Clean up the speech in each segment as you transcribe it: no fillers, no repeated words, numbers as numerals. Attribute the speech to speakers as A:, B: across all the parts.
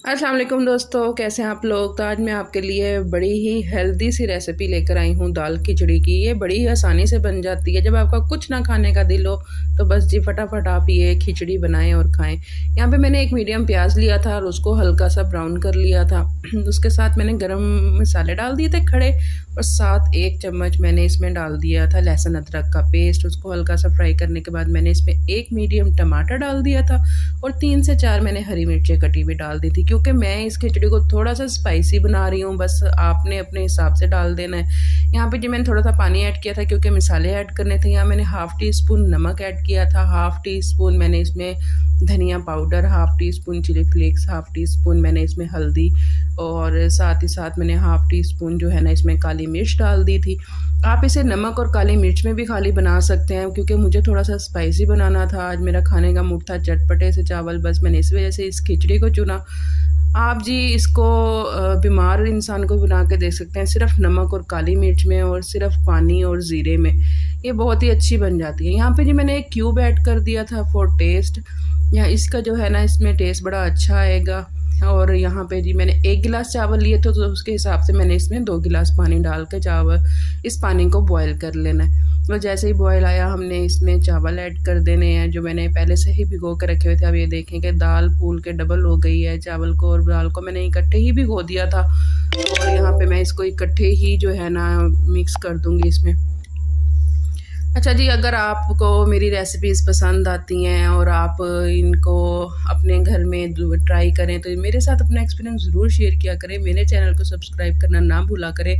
A: अस्सलाम वालेकुम दोस्तों, कैसे हैं आप लोग। तो आज मैं आपके लिए बड़ी ही हेल्दी सी रेसिपी लेकर आई हूँ दाल खिचड़ी की। ये बड़ी ही आसानी से बन जाती है। जब आपका कुछ ना खाने का दिल हो तो बस जी फटाफट आप ये खिचड़ी बनाएं और खाएं। यहाँ पे मैंने एक मीडियम प्याज लिया था और उसको हल्का सा ब्राउन कर लिया था। उसके साथ मैंने गरम मसाले डाल दिए थे खड़े, और साथ 1 चम्मच मैंने इसमें डाल दिया था लहसुन अदरक का पेस्ट। उसको हल्का सा फ्राई करने के बाद मैंने इसमें 1 मीडियम टमाटर डाल दिया था और 3 से 4 मैंने हरी मिर्चें कटी हुई डाल दी थी, क्योंकि मैं इस खिचड़ी को थोड़ा सा स्पाइसी बना रही हूँ। बस आपने अपने हिसाब से डाल देना है। यहाँ पे जी मैंने थोड़ा सा पानी ऐड किया था क्योंकि मसाले ऐड करने थे। यहाँ मैंने हाफ़ टी स्पून नमक ऐड किया था, हाफ़ टी स्पून मैंने इसमें धनिया powder, half teaspoon chilli flakes, half teaspoon मैंने इसमें हल्दी, और साथ ही साथ मैंने हाफ़ टी स्पून जो है ना इसमें काली मिर्च डाल दी थी। आप इसे नमक और काली मिर्च में भी खाली बना सकते हैं, क्योंकि मुझे थोड़ा सा स्पाइसी बनाना था। आज मेरा खाने का मूड था चटपटे से चावल, बस मैंने इस वजह से इस खिचड़ी को चुना। आप जी इसको बीमार इंसान को बना के दे सकते हैं सिर्फ नमक और काली मिर्च में, और सिर्फ पानी और ज़ीरे में। ये बहुत ही अच्छी बन जाती है। यहाँ पे जी मैंने एक क्यूब ऐड कर दिया था फॉर टेस्ट। या इसका जो है ना इसमें टेस्ट बड़ा अच्छा आएगा। और यहाँ पे जी मैंने 1 गिलास चावल लिए थे, तो उसके हिसाब से मैंने इसमें 2 गिलास पानी डाल के चावल इस पानी को बॉयल कर लेना है। और जैसे ही बॉयल आया हमने इसमें चावल ऐड कर देने हैं जो मैंने पहले से ही भिगो के रखे हुए थे। अब ये देखें कि दाल फूल के डबल हो गई है। चावल को और दाल को मैंने इकट्ठे ही भिगो दिया था, और यहाँ पे मैं इसको इकट्ठे ही जो है ना मिक्स कर दूँगी इसमें। अच्छा जी, अगर आपको मेरी रेसिपीज़ पसंद आती हैं और आप इनको अपने घर में ट्राई करें तो मेरे साथ अपना एक्सपीरियंस ज़रूर शेयर किया करें। मेरे चैनल को सब्सक्राइब करना ना भूला करें।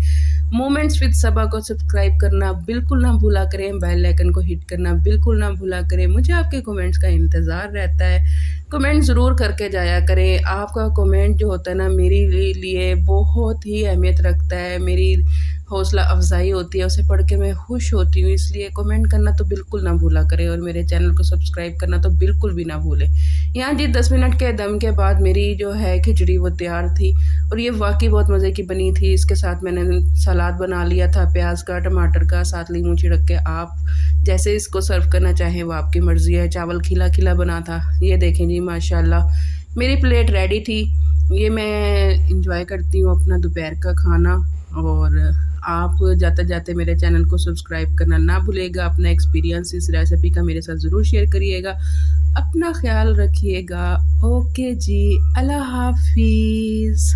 A: मोमेंट्स विद सबा को सब्सक्राइब करना बिल्कुल ना भूला करें। बेल आइकन को हिट करना बिल्कुल ना भूला करें। मुझे आपके कमेंट्स का इंतज़ार रहता है। कमेंट ज़रूर करके जाया करें। आपका कमेंट जो होता है ना मेरे लिए बहुत ही अहमियत रखता है, मेरी हौसला अफजाई होती है। उसे पढ़ के मैं खुश होती हूँ। इसलिए कमेंट करना तो बिल्कुल ना भूला करें, और मेरे चैनल को सब्सक्राइब करना तो बिल्कुल भी ना भूलें। यहाँ जी 10 मिनट के दम के बाद मेरी जो है खिचड़ी वो तैयार थी, और ये वाकई बहुत मज़े की बनी थी। इसके साथ मैंने सलाद बना लिया था प्याज का, टमाटर का, साथ नींबू छिड़क के। आप जैसे इसको सर्व करना चाहें वो आपकी मर्ज़ी है। चावल खिला खिला बना था। ये देखें जी माशाल्लाह मेरी प्लेट रेडी थी। ये मैं इंजॉय करती हूँ अपना दोपहर का खाना। और आप जाते जाते मेरे चैनल को सब्सक्राइब करना ना भूलिएगा। अपना एक्सपीरियंस इस रेसिपी का मेरे साथ ज़रूर शेयर करिएगा। अपना ख्याल रखिएगा। ओके जी, अल्लाह हाफिज़।